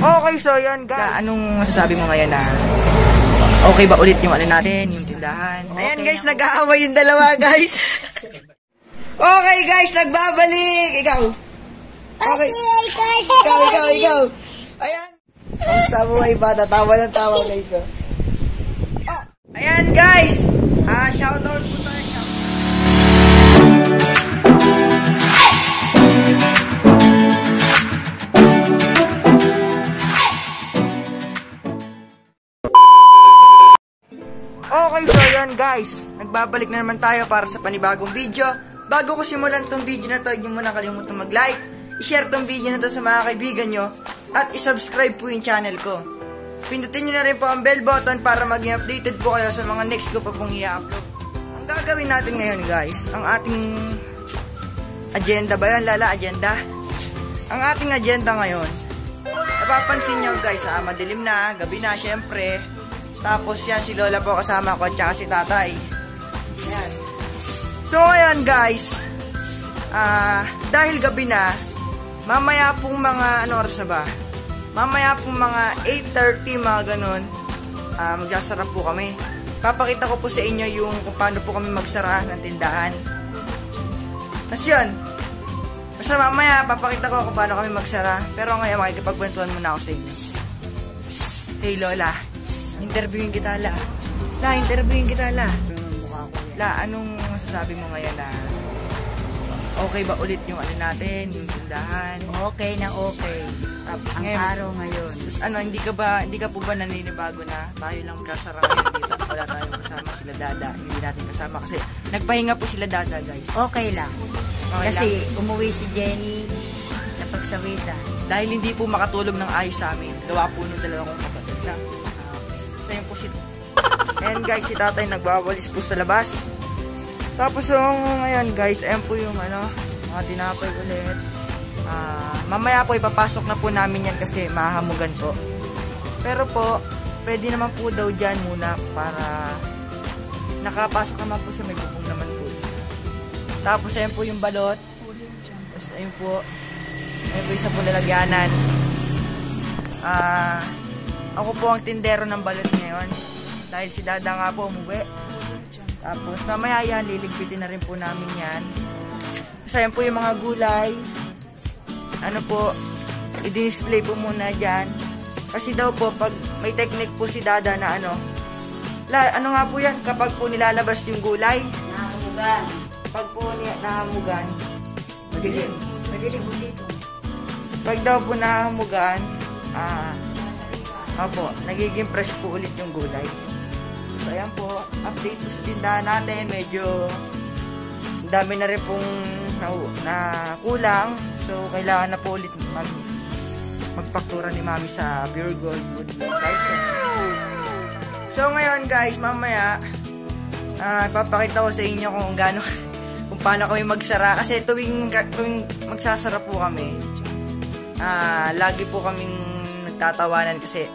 Okay, so yan guys. Anong masasabi mo ngayon na okay ba ulit yung ano natin, yung tindahan? Ayan guys, nag-aaway yung dalawa guys. Okay guys, nagbabalik. Ikaw. Okay. Ikaw. Ayan. Kamusta mo ay bata? Tawa ng tawa guys. Oh. Ayan guys. Shoutout po tayo. Okay, so yan guys, nagbabalik na naman tayo para sa panibagong video. Bago ko simulan tong video na to, huwag niyo muna kalimutan mag-like, i-share tong video na to sa mga kaibigan nyo, at i-subscribe po yung channel ko. Pindutin nyo na rin po ang bell button para maging updated po kayo sa mga next ko pa pong i-upload. Ang gagawin natin ngayon guys, ang ating agenda ba yun, Lala? Agenda? Ang ating agenda ngayon, napapansin nyo guys, madilim na, gabi na syempre. Tapos yan, si Lola po kasama ko at saka si Tatay. Yan. So ngayon guys, dahil gabi na, mamaya pong mga, ano oras na ba? Mamaya pong mga 8:30, mga ganun, magsasara po kami. Papakita ko po sa inyo yung kung paano po kami magsara ng tindahan. Tapos yun, basta mamaya papakita ko kung paano kami magsara. Pero ngayon makikipagkwentuhan muna ako sa inyo. Hey Lola, interviewin kita La. Interviewin kita La. Anong masasabi mo ngayon na okay ba ulit yung ano natin, yung tindahan? Okay na okay. Tapos ang ngayon, araw ngayon. Tapos hindi ka po ba naninibago na tayo lang kasara ngayon dito? Wala tayong kasama sila Dada. Hindi natin kasama kasi nagpahinga po sila Dada guys. Okay lang. Okay kasi lang. Umuwi si Jenny sa pagsawitan. Dahil hindi po makatulog ng ayos sa amin. Gawa po nung dalawa kong kapatid na. Sa'yo po si... Ayan guys, si Tatay nagwawalis po sa labas. Tapos ngayon guys, ayan po yung mga tinapay ulit. Mamaya po ipapasok na po namin yan kasi mahahamugan po. Pero po, pwede naman po daw dyan muna para nakapasok naman po siya, may bubong naman po. Tapos ayan po yung balot. Tapos ayun po isa po lalagyanan. Ako po ang tindero ng balot ngayon. Dahil si Dada nga po umuwi. Tapos mamaya yan, liligpitin na rin po namin yan. Kasi yan po yung mga gulay. I-display po muna dyan. Kasi daw po, pag may technique po si Dada na ano nga po yan, kapag po nilalabas yung gulay. Nahamugan. Pag po nahamugan. Madilim po dito. Pag daw po nahamugan, nagiging fresh po ulit yung gulay. So ayan po, update po sa tindahan natin. Medyo dami na rin pong na kulang. So kailangan na po ulit magpaktura ni Mami sa Pure Gold Wood. So ngayon guys, mamaya ipapakita ko sa inyo kung paano kami magsara. Kasi tuwing magsasara po kami, lagi po kaming nagtatawanan kasi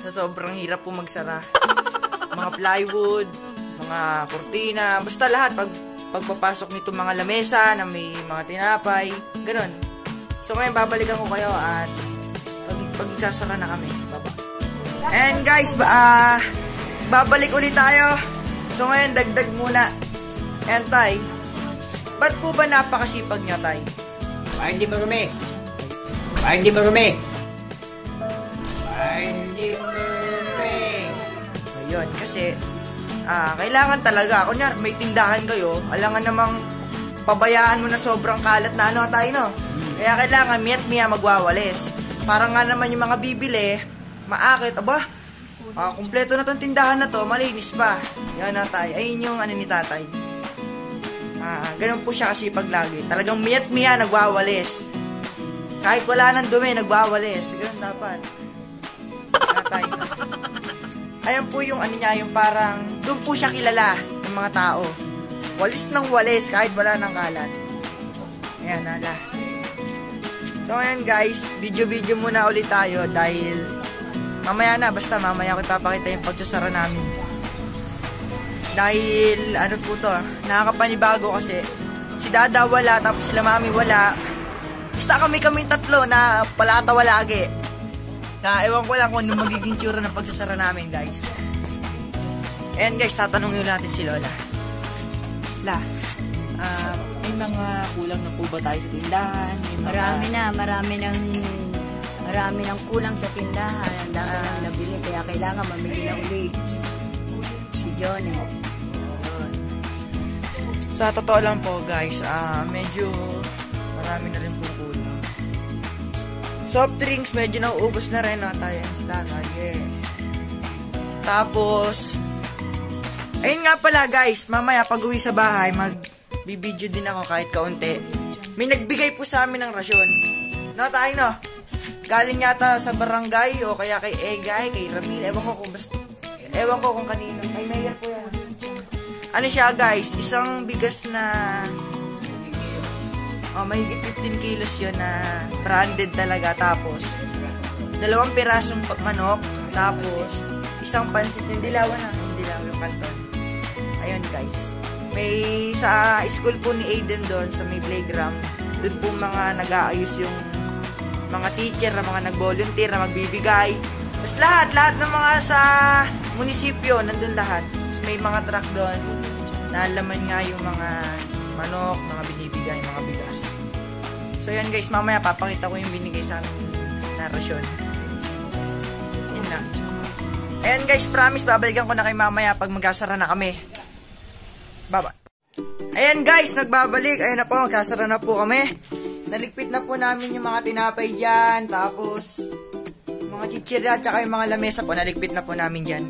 sa sobrang hirap po magsara. Mga plywood, mga kurtina, basta lahat pagpapasok nito mga lamesa na may mga tinapay, ganun. So ngayon babalikan ko kayo at pagsasara na kami. Baba. And guys, babalik ulit tayo. So ngayon dagdag muna. And Tay, ba't po ba napakasipag niya Tay? Hindi marumi. Ayun, kasi kailangan talaga, kunyari may tindahan kayo, alangan namang pabayaan mo na sobrang kalat na tayo, no? Kaya kailangan miya magwawalis. Parang nga naman yung mga bibili, maakit, kumpleto na tong tindahan na to, malinis pa. Yan tayo, ayun yung ni Tatay. Ganun po siya kasi pag lagi. Talagang miya nagwawalis. Kahit wala nang dumi, nagwawalis. Ganun dapat. Tatay. Ayan po yung niya, yung parang doon po siya kilala ng mga tao. Walis ng walis kahit wala nang kalat. Ayan, hala. So ayan guys, video muna ulit tayo dahil mamaya ko ipapakita yung pagsasara namin. Dahil po to, nakakapanibago kasi si Dada wala, tapos sila Mami wala. Basta kami tatlo na palatawa lagi. Na ewan ko lang kung ano magiging tsura ng pagsasara namin, guys. Ayan, guys, tatanungin natin si Lola. La, may mga kulang na po ba tayo sa tindahan? Marami nang kulang sa tindahan. Ang dami nang nabili, kaya kailangan mamili na uli. Si Johnny. Sa totoo lang po, guys, medyo marami na rin po kulang. Soft drinks, medyo nauubos na rin tayo sa tatay. Yeah. Tapos, ayun nga pala, guys, mamaya pag uwi sa bahay, magbibideo din ako kahit kaunti. May nagbigay po sa amin ng rasyon. No, tayo, no? Galing yata sa barangay o kaya kay Egay, kay Ramil. Ewan ko kung kanino. Kay Mayor po yan. Ano siya, guys? Isang bigas na mahigit 15 kilos yun na branded talaga. Tapos 2 pirasong manok. Tapos isang pansit yung dilaw yung kanton. Ayun, guys. May sa school po ni Aiden doon sa may playground. Doon po mga nag-aayos yung mga teacher na mga nag-volunteer na magbibigay. Tapos lahat ng mga sa munisipyo, nandun lahat. Tapos may mga truck doon na laman nga yung mga manok, mga binibigay, mga bigas. So yan, guys, mamaya papakita ko yung binigay sa amin na rasyon. Yun lang. Ayan, guys, promise babalikan ko na kay mamaya pag magkasara na kami. Bye-bye. Ayan, guys, nagbabalik. Ayan na po, magkasara na po kami. Naligpit na po namin yung mga tinapay dyan. Tapos mga chichirya at saka yung mga lamesa po, naligpit na po namin dyan.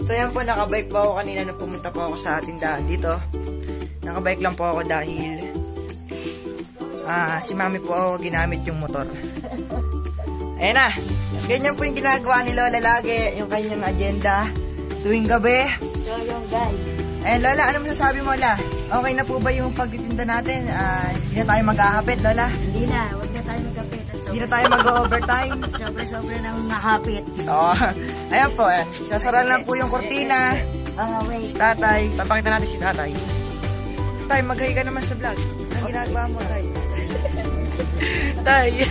So yan po, nakabike po ako kanina nung pumunta po ako sa tindahan dito. Nakabike lang po ako dahil si mami po ako ginamit yung motor. Ayan na, ganyan po yung ginagawa ni Lola lagi, yung kanyang agenda tuwing gabi. So yung guys, ayan, Lola, ano masasabi mo, Lola? Okay na po ba yung pagtitinda natin? Hindi na tayo maghahapit, Lola? Hindi na, huwag na tayo magkapit. Hindi na tayo mag-overtime? Sobra nang nahapit. Oo. Ayan po, sasara lang po yung kortina. Wait. Si tatay, papakita natin si tatay. Tay, mag-hi ka naman sa vlog. Ang ginagawa mo, tay? Tay.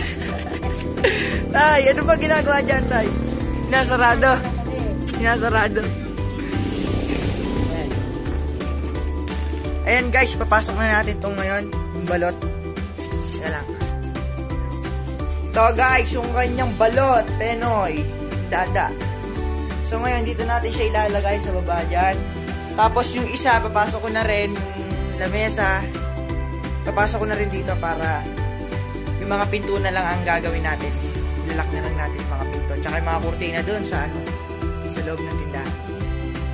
Tay, ano ba ginagawa dyan, tay? Sinasarado. Ayan, guys, papasok na natin itong ngayon, yung balot. Isa lang. Ito, guys, yung kanyang balot, Penoy, dada. So ngayon, dito natin siya ilalagay sa baba dyan. Tapos yung isa, papasok ko na rin yung lamesa. Papasok ko na rin dito para yung mga pinto na lang ang gagawin natin. Ilalak na lang natin yung mga pinto. Tsaka yung mga kurtina dun sa loob ng tindahan.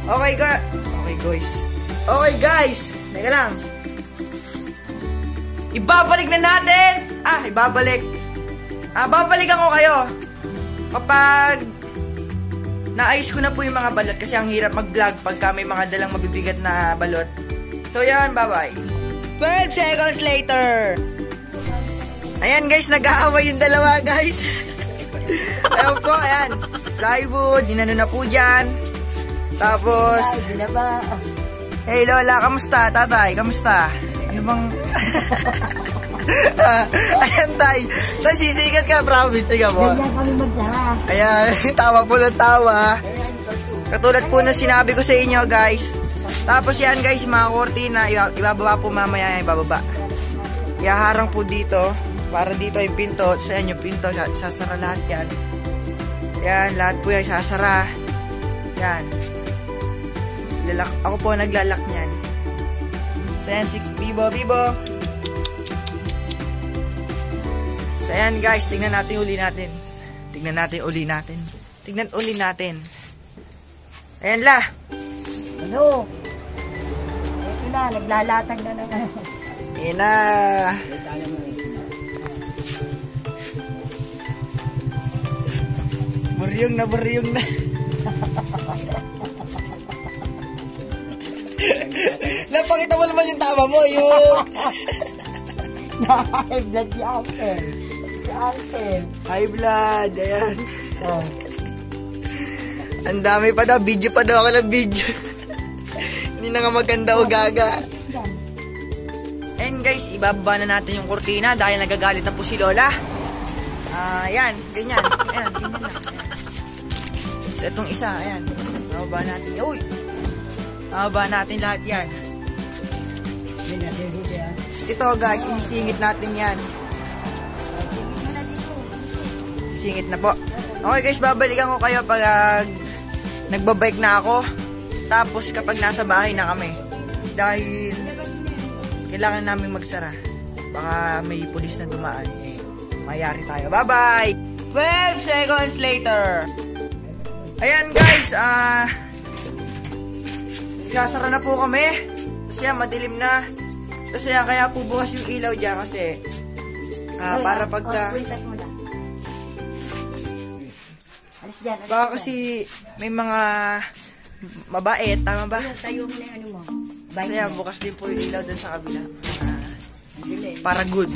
Okay, guys. Teka lang. Ibabalik na natin. Babalikan ko kayo kapag naayos ko na po yung mga balot kasi ang hirap mag-vlog pagka may mga dalang mabibigat na balot. So yan, bye-bye. 12 seconds later. Ayan, guys, nag-aaway yung dalawa, guys. Ayun po, ayan. Plywood, inano na po dyan. Tapos hey Lola, kamusta? Tatay, kamusta? Ano bang ayan, tay. Tay, sisikat ka, promise. Sige po. Ganyan kami magsara. Ayan, tawa po ng tawa. Katulad po na sinabi ko sa inyo, guys. Tapos yan, guys, mga kortina, ibababa po mamaya, ibababa. Ihaharang po dito, para dito yung pinto. Sa yan yung pinto, sasara lahat yan. Yan, lahat po yan, sasara. Yan. Ako po naglalak niyan. So yan, si Bibo. So yan, guys, tingnan uli natin. Tingnan uli natin. Ayan, La. Ano? Ito na, naglalatag na naman. Ayan na. Buryong na. Napakita mo naman yung tama mo, yung High blood si Alten. High blood, ayan. Ang dami pa daw, video pa daw ako ng video. Hindi na nga maganda o gaga. And guys, ibababa na natin yung kurtina dahil nagagalit na po si Lola. Ayan, ganyan. Ayan, ganyan lang. So, itong isa, ayan. Bababa natin. Uy! Bababa natin lahat yan. Ito guys, isisingit natin yan. Singit na po. Okay guys, babalikan ko kayo pag nagbabike na ako. Tapos kapag nasa bahay na kami. Dahil kailangan namin magsara. Baka may pulis na dumaan. Mayari tayo. Bye-bye! 12 seconds later. Ayan guys, sasara na po kami. Kasi madilim na. Kasi kaya po bukas yung ilaw dyan kasi para pagka... Baka kasi may mga mabait, tama ba? Tayo mo na yung ano mo. Kaya bukas din po yung ilaw dun sa kabila. Para good.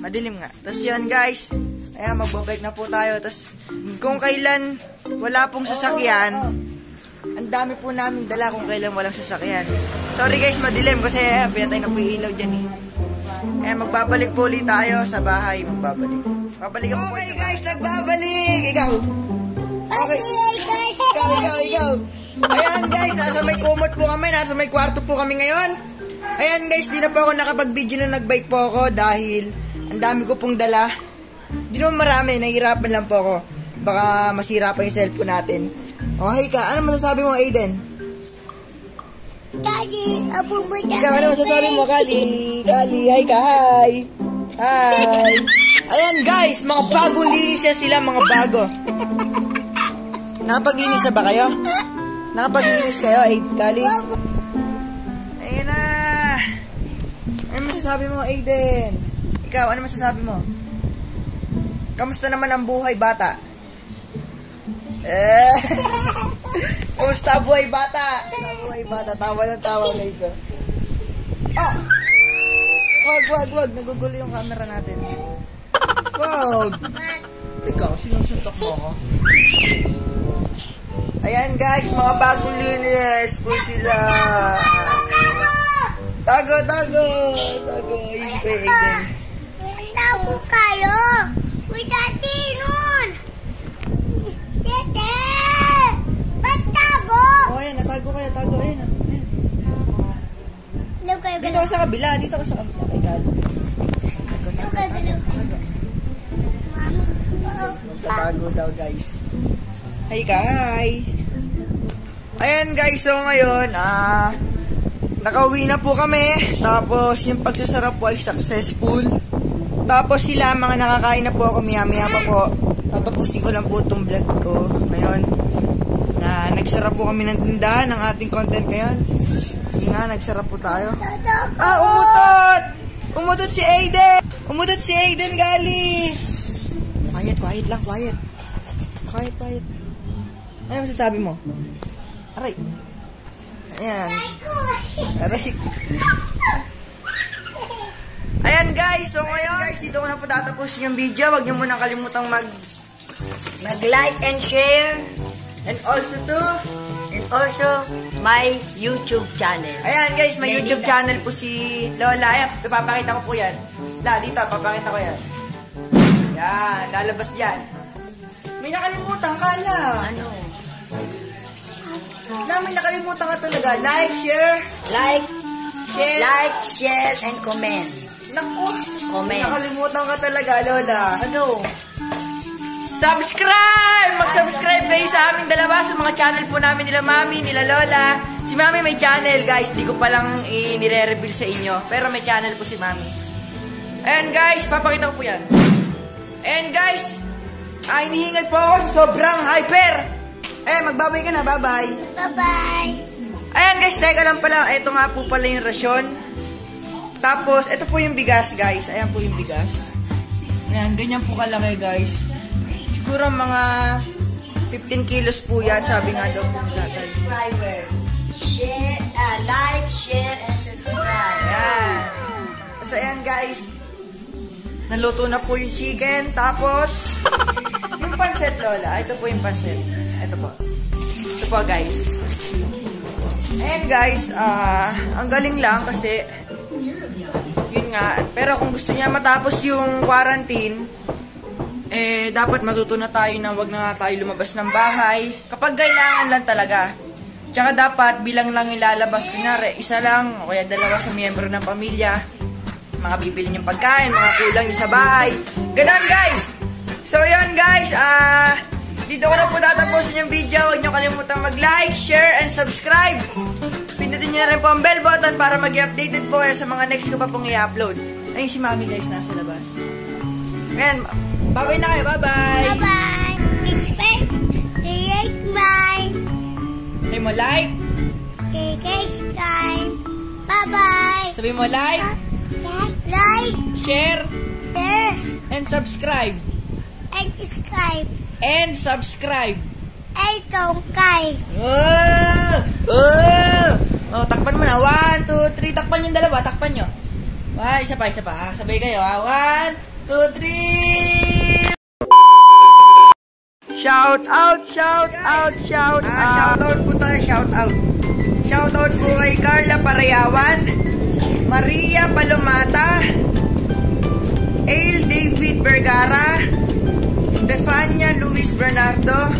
Madilim nga. Tapos yan guys, ayan, magbabike na po tayo. Tapos kung kailan wala pong sasakyan, ang dami po namin dala kung kailan walang sasakyan. Sorry guys, madilim kasi pinatay na po yung ilaw dyan eh. Ayan, magbabalik po ulit tayo sa bahay. Babalikan po. Okay guys, nagbabalik! Ikaw! Okay. Ikaw. Ayan guys, nasa may kumot po kami, nasa may kwarto po kami ngayon. Ayan guys, di na po ako nakapag-video na nagbike po ako dahil ang dami ko pong dala. Di naman marami, nahihirapan lang po ako. Baka masira pa yung cellphone natin. Okay ka, ano masasabi mo Aiden? Kali, abo mo na. Ikaw, ano masasabi mo Kali? Kali, hi ka, hi. Hi. Ayan guys, mga bagong linis yan sila, mga bago. Nakapag-inis na ba kayo? Nakapag-inis kayo, Kali? Ayan na. Ano masasabi mo, Aiden? Ikaw, ano masasabi mo? Kamusta naman ang buhay, bata? Kamusta buhay, bata? Buhay, bata. Tawa ng tawa, guys. Oh! Wag. Nagugulo yung camera natin. Wag! Ikaw, sinusuntok mo ako? Ayan guys, mga bagong linis po sila. Tago. Ayos ko yung Aiden. Tago kayo. Uy, dati nun. Tete. Ba't tago? Oh, ayan, natago kayo. Ayan. Dito ako sa kabila. Kay Kali. Magtatago daw guys. Hey guys. Ayan guys, so ngayon nakauwi na po kami. Tapos yung pagsasarap po ay successful. Tapos sila mga nakakain na po ako maya pa po. Tatapusin ko lang po itong vlog ko ngayon na nagsarap po kami ng tindahan ng ating content ngayon. Hindi nga, nagsarap po tayo. Umutot si Aiden. Gali. Quiet lang. Quiet. Ano masasabi mo? Aray. Ayan. Aray. Ayan guys, so ngayon guys, dito ko na po tatapos yung video. Huwag niyo muna kalimutang mag-like and share. And also my YouTube channel. Ayan guys, may YouTube channel po si Lola. Ayan, papakita ko po yan. Dito, papakita ko yan. Yan, lalabas yan. May nakalimutan ka lang. Ano? May nakalimutan ka talaga. Like, share, and comment. Naku, Comment. nakalimutan ka talaga, Lola. Ano? Subscribe! Mag-subscribe kayo sa aming dalawa sa mga channel po namin nila Mami, nila Lola. Si Mami may channel, guys. Di ko palang nire-reveal sa inyo. Pero may channel po si Mami. Ayan, guys. Papakita ko po yan. Ayan, guys. Hinihingal po ako sa sobrang hyper. Magbabay ka na. Bye-bye. Bye-bye. Ayan, guys. Teka lang pala. Ito nga po pala yung rasyon. Tapos, ito po yung bigas, guys. Ayan po yung bigas. Ayan, ganyan po kalaki, guys. Siguro mga 15 kilos po yan, sabi nga daw po tatay. Subscriber. Share, like, share, and subscribe. Ayan. Tapos ayan guys, naluto na po yung chicken. Tapos, yung pansit, Lola. Ito po yung pansit. Ito po guys. Ayan guys, ang galing lang kasi, yun nga. Pero kung gusto niya matapos yung quarantine, dapat matuto na tayo na wag na tayo lumabas ng bahay. Kapag kailangan lang talaga. Tsaka dapat bilang lang ilalabas. Kunyari, isa lang o kaya dalawa sa miyembro ng pamilya. Mga bibili niyong pagkain, mga kulang niyo sa bahay. Ganon guys! So yun guys, dito ko na po tatapusin yung video. Huwag niyo kalimutang mag-like, share, and subscribe. Pindutin niyo na rin po ang bell button para mag-updated po kayo sa mga next ko pa pong i-upload. Ayun si Mami guys, nasa labas. Ayan, bye-bye na kayo, bye-bye! Bye-bye. Expect the like mine. Sabi mo like, Next time. Bye-bye. sabi mo like, Like, share, share, and subscribe. and subscribe. And subscribe. Ay, tongkay. Oh! Oh! Oh, takpan mo na. 1, 2, 3. Takpan yung dalawa. Takpan nyo. Isa pa. Sabay kayo, 1, 2, 3. Shout out po tayo, shout out. Shout out po kay Carla Parayawan, Maria Palomata, Ale David Vergara, Stefania Luis Bernardo,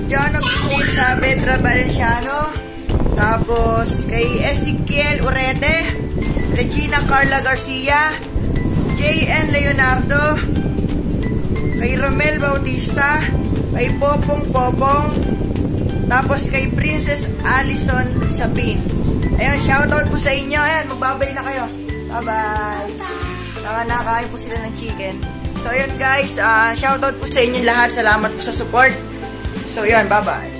John Agustin Saavedra Valenciano, tapos kay Ezekiel Urete, Regina Carla Garcia, J.N. Leonardo, kay Romel Bautista, kay Popong, tapos kay Princess Allison Sabin. Ayun, shoutout po sa inyo. Ayan, magbabay na kayo. Bye-bye. Nakakain po sila ng chicken. So, ayun guys, shoutout po sa inyo lahat. Salamat po sa support. So, yun, bye-bye.